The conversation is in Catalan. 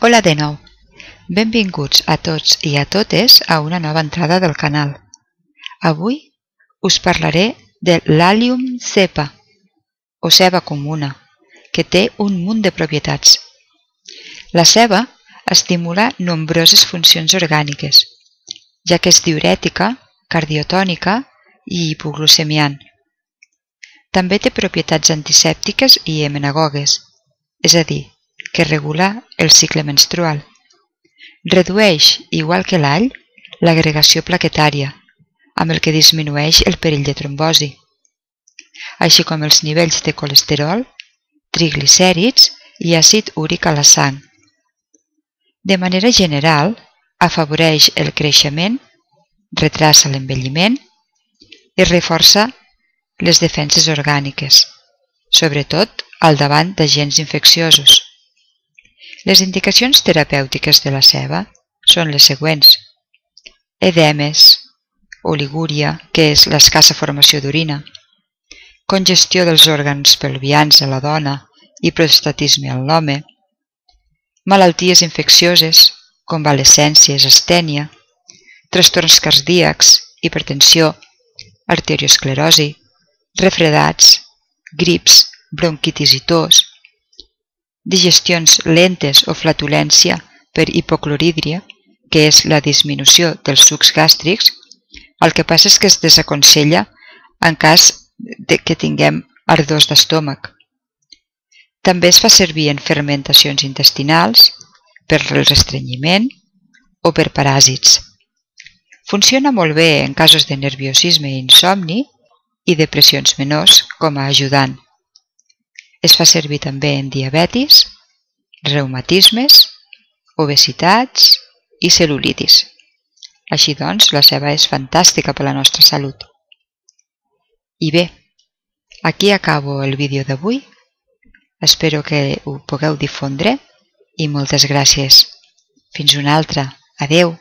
Hola de nou. Benvinguts a tots i a totes a una nova entrada del canal. Avui us parlaré de l'Allium cepa, o ceba comuna, que té un munt de propietats. La ceba estimula nombroses funcions orgàniques, ja que és diürètica, cardiotònica i hipoglucemiant. També té propietats antisèptiques i himenagogues, és a dir, que regula el cicle menstrual. Redueix, igual que l'all, l'agregació plaquetària, amb el que disminueix el perill de trombosi, així com els nivells de colesterol, triglicèrids i àcid úric a la sang. De manera general, afavoreix el creixement, retrasa l'envelliment i reforça les defenses orgàniques, sobretot al davant d'agents infecciosos. Les indicacions terapèutiques de la ceba són les següents: edemes, oligúria, que és l'escassa formació d'orina, congestió dels òrgans pelvians a la dona i prostatisme en l'home, malalties infeccioses, convalescències, astènia, trastorns cardíacs, hipertensió, arteriosclerosi, refredats, grips, bronquitis i tos, digestions lentes o flatulència per hipocloridria, que és la disminució dels sucs gàstrics. El que passa és que es desaconsella en cas que tinguem ardors d'estómac. També es fa servir en fermentacions intestinals, per el restrenyiment o per paràsits. Funciona molt bé en casos de nerviosisme i insomni i depressions menors com a ajudant. Es fa servir també en diabetis, reumatismes, obesitats i cel·lulitis. Així doncs, la ceba és fantàstica per a la nostra salut. I bé, aquí acabo el vídeo d'avui. Espero que ho pugueu difondre i moltes gràcies. Fins una altra. Adeu!